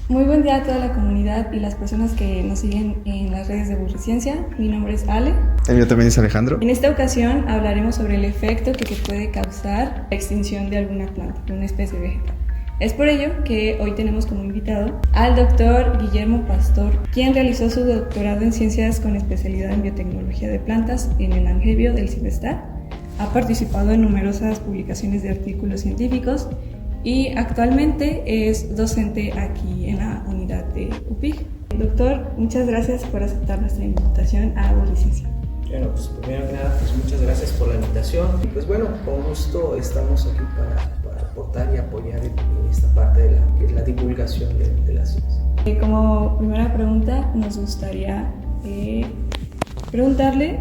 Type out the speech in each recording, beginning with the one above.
Muy buen día a toda la comunidad y las personas que nos siguen en las redes de Burriciencia. Mi nombre es Ale. El mío también es Alejandro. En esta ocasión hablaremos sobre el efecto que puede causar la extinción de alguna planta, de una especie vegetal. Es por ello que hoy tenemos como invitado al doctor Guillermo Pastor, quien realizó su doctorado en ciencias con especialidad en biotecnología de plantas en el Angevio del CIBESTAR. Ha participado en numerosas publicaciones de artículos científicos y actualmente es docente aquí en la unidad de UPIG. Doctor, muchas gracias por aceptar nuestra invitación a Burriciencia. Bueno, pues primero que nada, pues muchas gracias por la invitación. Y pues bueno, con gusto estamos aquí para aportar y apoyar en esta parte de la divulgación de la ciencia. Como primera pregunta, nos gustaría preguntarle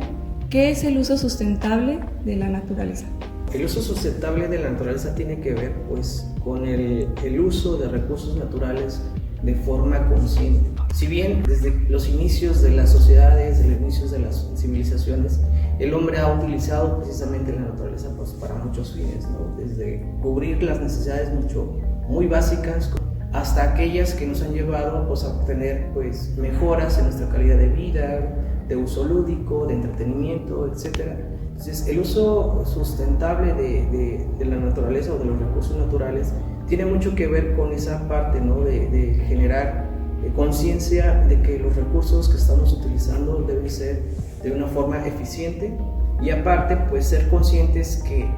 ¿qué es el uso sustentable de la naturaleza? El uso sustentable de la naturaleza tiene que ver pues con el uso de recursos naturales de forma consciente. Si bien desde los inicios de las sociedades, desde los inicios de las civilizaciones, el hombre ha utilizado precisamente la naturaleza pues, para muchos fines, ¿no? Desde cubrir las necesidades muy básicas hasta aquellas que nos han llevado pues, a obtener pues, mejoras en nuestra calidad de vida, de uso lúdico, de entretenimiento, etc. Entonces, el uso sustentable de la naturaleza o de los recursos naturales tiene mucho que ver con esa parte, ¿no? de generar conciencia de que los recursos que estamos utilizando deben ser de una forma eficiente y aparte pues ser conscientes que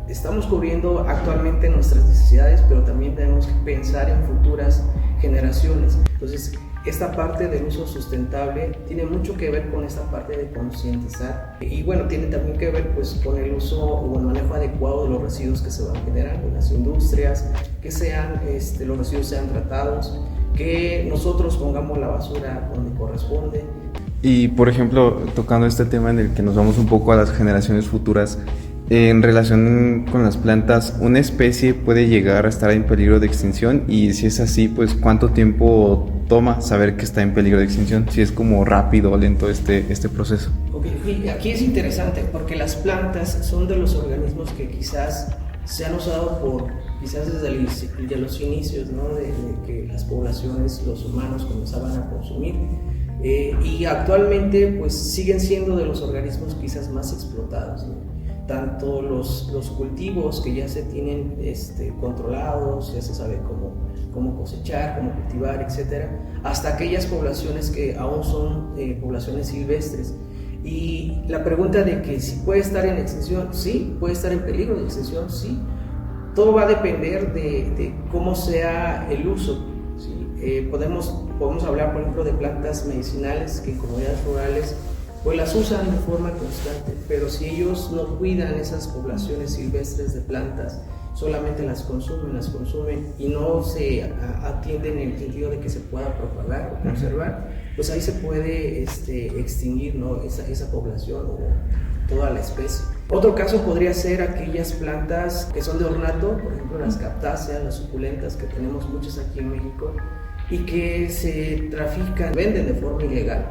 estamos cubriendo actualmente nuestras necesidades, pero también tenemos que pensar en futuras generaciones. Entonces, esta parte del uso sustentable tiene mucho que ver con esta parte de concientizar y bueno, tiene también que ver pues con el uso o el manejo adecuado de los residuos que se van generando en las industrias, que los residuos sean tratados, que nosotros pongamos la basura donde corresponde. Y por ejemplo, tocando este tema en el que nos vamos un poco a las generaciones futuras, en relación con las plantas, ¿una especie puede llegar a estar en peligro de extinción? Y si es así, pues ¿cuánto tiempo toma saber que está en peligro de extinción? Si es como rápido o lento este proceso. Okay. Aquí es interesante porque las plantas son de los organismos que quizás se han usado quizás desde los inicios, ¿no? de que las poblaciones, los humanos comenzaban a consumir y actualmente pues siguen siendo de los organismos quizás más explotados, ¿no? Tanto los cultivos que ya se tienen controlados, ya se sabe cómo cosechar, cómo cultivar, etc., hasta aquellas poblaciones que aún son poblaciones silvestres. Y la pregunta de que si puede estar en extinción, sí, puede estar en peligro de extinción, sí. Todo va a depender de cómo sea el uso, ¿sí? Podemos hablar, por ejemplo, de plantas medicinales que en comunidades rurales pues las usan de forma constante, pero si ellos no cuidan esas poblaciones silvestres de plantas, solamente las consumen y no se atienden en el sentido de que se pueda propagar o conservar, pues ahí se puede extinguir, ¿no? esa población o toda la especie. Otro caso podría ser aquellas plantas que son de ornato, por ejemplo las cactáceas, las suculentas, que tenemos muchas aquí en México y que se trafican, venden de forma ilegal.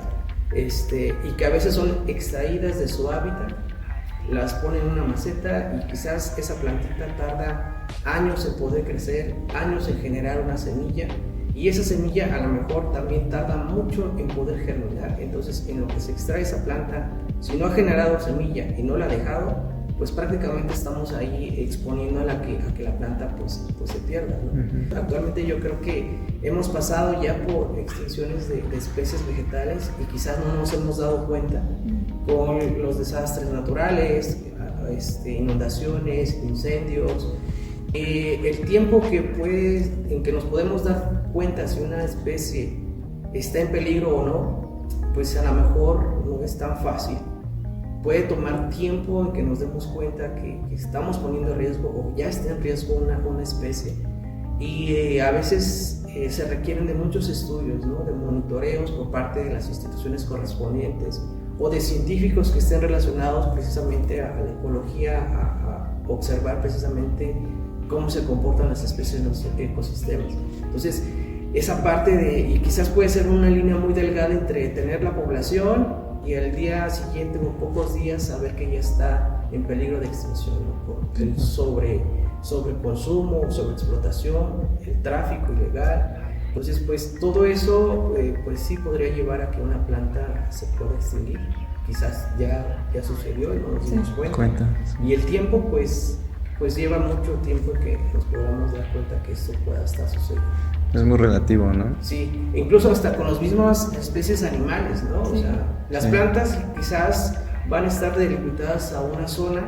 Y que a veces son extraídas de su hábitat, las ponen en una maceta y quizás esa plantita tarda años en poder crecer, años en generar una semilla y esa semilla a lo mejor también tarda mucho en poder germinar. Entonces, en lo que se extrae esa planta, si no ha generado semilla y no la ha dejado, pues prácticamente estamos ahí exponiendo a que la planta pues se pierda, ¿no? Actualmente yo creo que hemos pasado ya por extinciones de especies vegetales y quizás no nos hemos dado cuenta con los desastres naturales, inundaciones, incendios, el tiempo en que nos podemos dar cuenta si una especie está en peligro o no, pues a lo mejor no es tan fácil. Puede tomar tiempo en que nos demos cuenta que estamos poniendo en riesgo o ya está en riesgo una especie y a veces se requieren de muchos estudios, ¿no? De monitoreos por parte de las instituciones correspondientes o de científicos que estén relacionados precisamente a la ecología, a observar precisamente cómo se comportan las especies en los ecosistemas. Entonces, esa parte y quizás puede ser una línea muy delgada entre tener la población y al día siguiente o pocos días saber que ya está en peligro de extinción, ¿no? Por el sobreconsumo, sobreexplotación, el tráfico ilegal Entonces, pues todo eso, pues sí podría llevar a que una planta se pueda extinguir. Quizás ya sucedió y no nos dimos cuenta. Y el tiempo, pues lleva mucho tiempo que nos podamos dar cuenta que esto pueda estar sucediendo. Es muy relativo, ¿no? Sí, incluso hasta con las mismas especies animales, ¿no? Sí. O sea, las plantas quizás van a estar delimitadas a una zona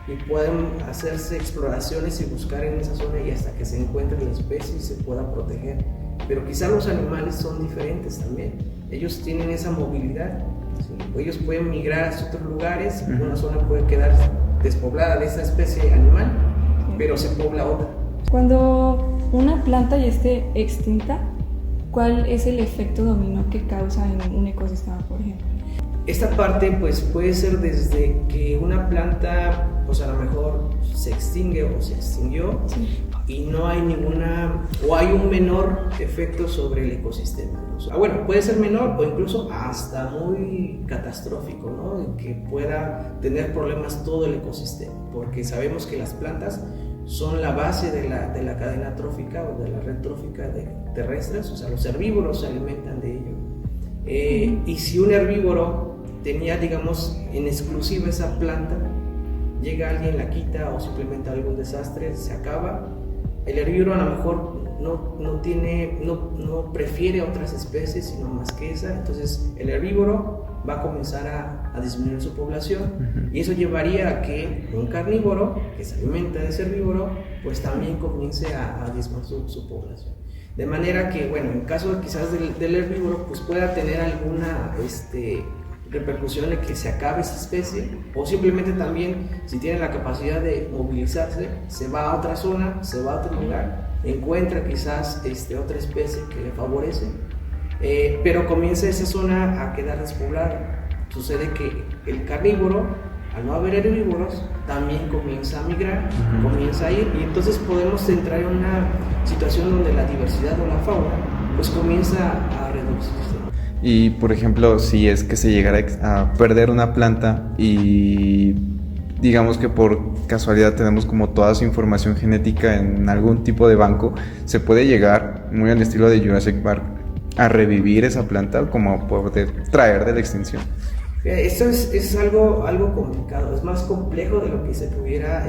y pueden hacerse exploraciones y buscar en esa zona y hasta que se encuentre la especie y se pueda proteger. Pero quizás los animales son diferentes también. Ellos tienen esa movilidad, ¿sí? Ellos pueden migrar a otros lugares y una zona puede quedar despoblada de esa especie animal, pero se pobla otra. Cuando una planta ya esté extinta, ¿cuál es el efecto dominó que causa en un ecosistema, por ejemplo? Esta parte pues puede ser desde que una planta pues a lo mejor se extingue o se extinguió, sí, y no hay ninguna o hay un menor efecto sobre el ecosistema, ¿no? O sea, bueno, puede ser menor o incluso hasta muy catastrófico, ¿no? Que pueda tener problemas todo el ecosistema, porque sabemos que las plantas son la base de la cadena trófica o de la red trófica de terrestres, o sea, los herbívoros se alimentan de ello. Y si un herbívoro tenía, digamos, en exclusiva esa planta, llega alguien, la quita o simplemente algún desastre, se acaba, el herbívoro a lo mejor no prefiere otras especies sino más que esa, entonces el herbívoro va a comenzar a disminuir su población, y eso llevaría a que un carnívoro que se alimenta de ese herbívoro pues también comience a disminuir su población. De manera que, bueno, en caso de, quizás del herbívoro pues pueda tener alguna repercusión de que se acabe esa especie, o simplemente también si tiene la capacidad de movilizarse, se va a otra zona, se va a otro lugar, encuentra quizás otra especie que le favorece, pero comienza esa zona a quedar despoblada. Sucede que el carnívoro, al no haber herbívoros, también comienza a migrar, comienza a ir, y entonces podemos entrar en una situación donde la diversidad o la fauna pues comienza a reducirse. Y por ejemplo, si es que se llegara a perder una planta y digamos que por casualidad tenemos como toda su información genética en algún tipo de banco, se puede llegar, muy al estilo de Jurassic Park, a revivir esa planta, como poder traer de la extinción. Esto es algo complicado, es más complejo de lo que se pudiera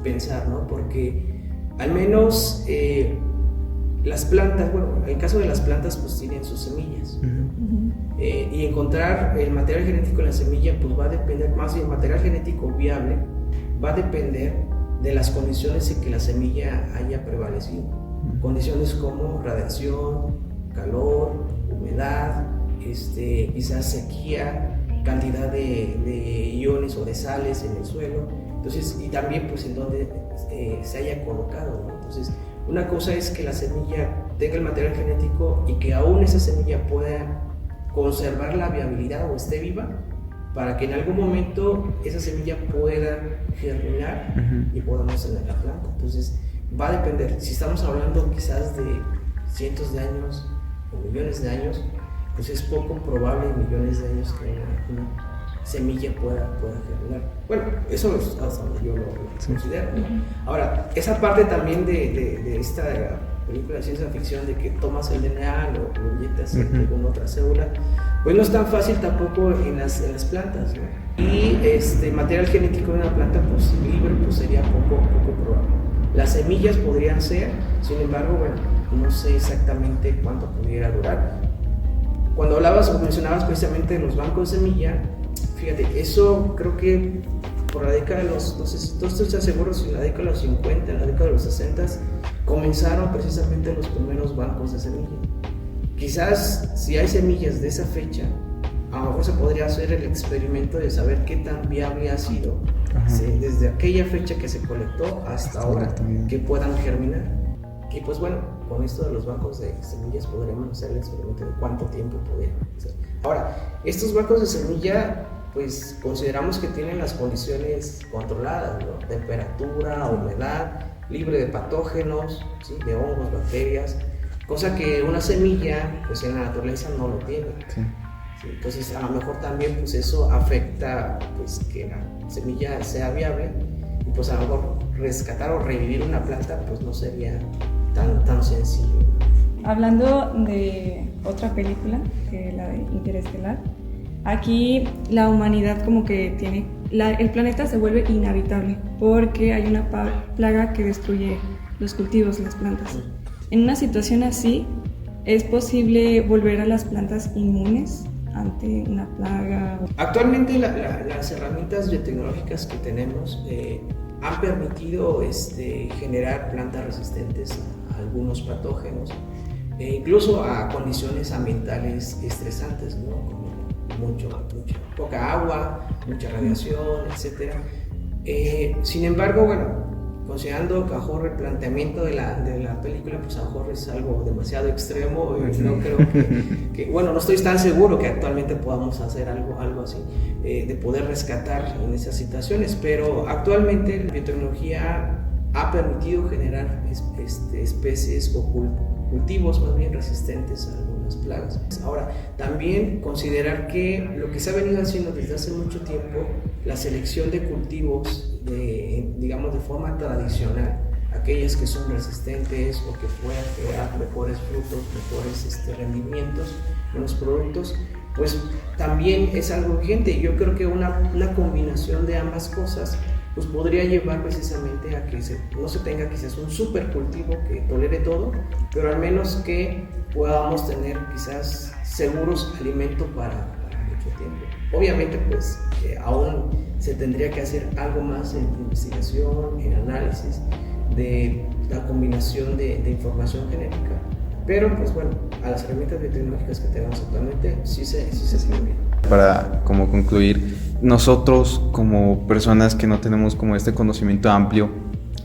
pensar, ¿no? Porque al menos las plantas, bueno, en el caso de las plantas pues tienen sus semillas, y encontrar el material genético en la semilla pues va a depender, más bien el material genético viable va a depender de las condiciones en que la semilla haya prevalecido, condiciones como radiación, calor, humedad, quizás sequía, cantidad de iones o de sales en el suelo, entonces, y también pues en donde se haya colocado, ¿no? Entonces, una cosa es que la semilla tenga el material genético y que aún esa semilla pueda conservar la viabilidad o esté viva, para que en algún momento esa semilla pueda germinar y podamos tener la planta. Entonces va a depender, si estamos hablando quizás de cientos de años o millones de años, pues es poco probable en millones de años que una semilla pueda germinar. Bueno, eso es hasta donde yo lo considero, ¿no? Ahora, esa parte también de esta película de ciencia ficción de que tomas el DNA, lo inyectas en alguna otra célula, pues no es tan fácil tampoco en las plantas, ¿no? Y material genético de una planta pues libre pues sería poco probable. Las semillas podrían ser, sin embargo, bueno, no sé exactamente cuánto pudiera durar. Cuando hablabas o mencionabas precisamente de los bancos de semilla, fíjate, eso creo que por la década de los, no sé si todos están seguros, si en la década de los 50, en la década de los 60, comenzaron precisamente los primeros bancos de semilla. Quizás si hay semillas de esa fecha, a lo mejor se podría hacer el experimento de saber qué tan viable ha sido desde aquella fecha que se colectó hasta ahora, que puedan germinar. Y pues bueno, con esto de los bancos de semillas podremos hacer el experimento de cuánto tiempo podrían hacer. Ahora, estos bancos de semilla, pues consideramos que tienen las condiciones controladas, ¿no? Temperatura, humedad, libre de patógenos, ¿sí? De hongos, bacterias, cosa que una semilla, pues en la naturaleza no lo tiene. Sí. ¿Sí? Entonces, a lo mejor también, pues eso afecta, pues que la semilla sea viable, y pues a lo mejor rescatar o revivir una planta, pues no sería tan sencillo. Hablando de otra película, que la de Interestelar, aquí la humanidad como que el planeta se vuelve inhabitable porque hay una plaga que destruye los cultivos, las plantas. En una situación así, ¿es posible volver a las plantas inmunes ante una plaga? Actualmente las herramientas biotecnológicas que tenemos han permitido generar plantas resistentes a algunos patógenos, incluso a condiciones ambientales estresantes, ¿no? Como poca agua, mucha radiación, etc. Sin embargo, bueno, considerando que a lo mejor el planteamiento de la película, pues a lo mejor es algo demasiado extremo, no creo bueno, no estoy tan seguro que actualmente podamos hacer algo así, de poder rescatar en esas situaciones, pero actualmente la biotecnología ha permitido generar especies o cultivos más bien resistentes a algunas plagas. Ahora, también considerar que lo que se ha venido haciendo desde hace mucho tiempo, la selección de cultivos digamos de forma tradicional, aquellas que son resistentes o que puedan crear mejores frutos, mejores rendimientos en los productos, pues también es algo urgente. Yo creo que una combinación de ambas cosas pues podría llevar precisamente a que no se tenga quizás un supercultivo que tolere todo, pero al menos que podamos tener quizás seguros alimentos para mucho tiempo. Obviamente pues aún se tendría que hacer algo más en investigación, en análisis de la combinación de información genética, pero pues bueno, a las herramientas biotecnológicas que tenemos actualmente sí se sirve. Para como concluir, nosotros como personas que no tenemos como este conocimiento amplio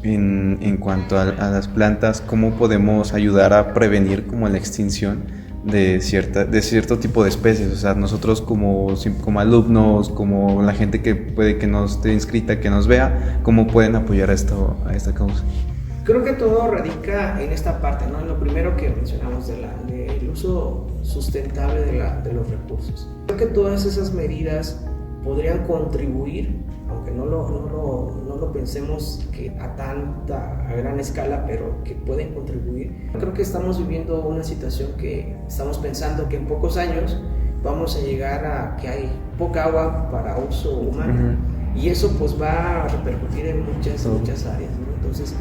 en cuanto a las plantas, ¿cómo podemos ayudar a prevenir como la extinción de cierto tipo de especies? O sea, nosotros como alumnos, como la gente que puede que no esté inscrita, que nos vea, ¿cómo pueden apoyar a esta causa? Creo que todo radica en esta parte, ¿no? En lo primero que mencionamos del uso sustentable de los recursos. Creo que todas esas medidas podrían contribuir, aunque no lo pensemos que a gran escala, pero que pueden contribuir. Creo que estamos viviendo una situación que estamos pensando que en pocos años vamos a llegar a que hay poca agua para uso humano, y eso pues va a repercutir en muchas áreas, ¿no? Entonces,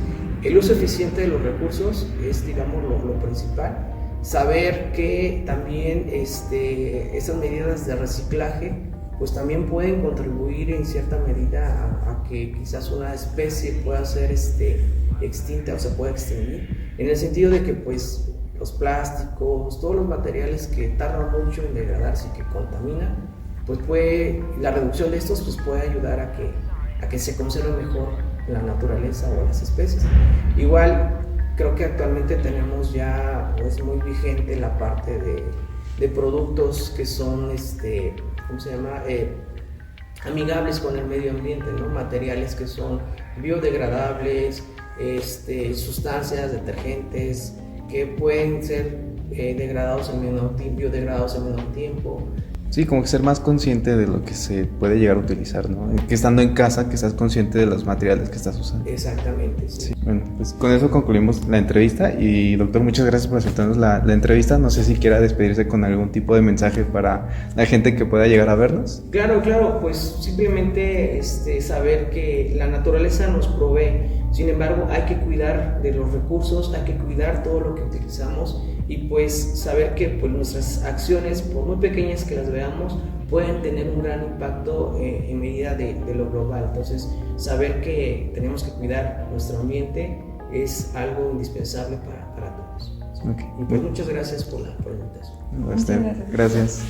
el uso eficiente de los recursos es, digamos, lo principal. Saber que también esas medidas de reciclaje pues también pueden contribuir en cierta medida a que quizás una especie pueda ser extinta o se pueda extinguir, en el sentido de que pues los plásticos, todos los materiales que tardan mucho en degradarse y que contaminan, pues la reducción de estos pues puede ayudar a que se conserve mejor la naturaleza o las especies. Igual creo que actualmente tenemos ya, es muy vigente la parte de productos que son ¿cómo se llama? Amigables con el medio ambiente, ¿no? Materiales que son biodegradables, sustancias, detergentes que pueden ser biodegradados en menor tiempo. Sí, como que ser más consciente de lo que se puede llegar a utilizar, ¿no? Que estando en casa, que estás consciente de los materiales que estás usando. Exactamente, sí. Bueno, pues con eso concluimos la entrevista y doctor, muchas gracias por aceptarnos la entrevista. No sé si quiera despedirse con algún tipo de mensaje para la gente que pueda llegar a vernos. Claro, pues simplemente saber que la naturaleza nos provee, sin embargo hay que cuidar de los recursos, hay que cuidar todo lo que utilizamos y pues saber que pues nuestras acciones, por muy pequeñas que las veamos, pueden tener un gran impacto en medida de lo global. Entonces, saber que tenemos que cuidar nuestro ambiente es algo indispensable para todos. Okay. Y pues muchas gracias por la invitación. Gracias.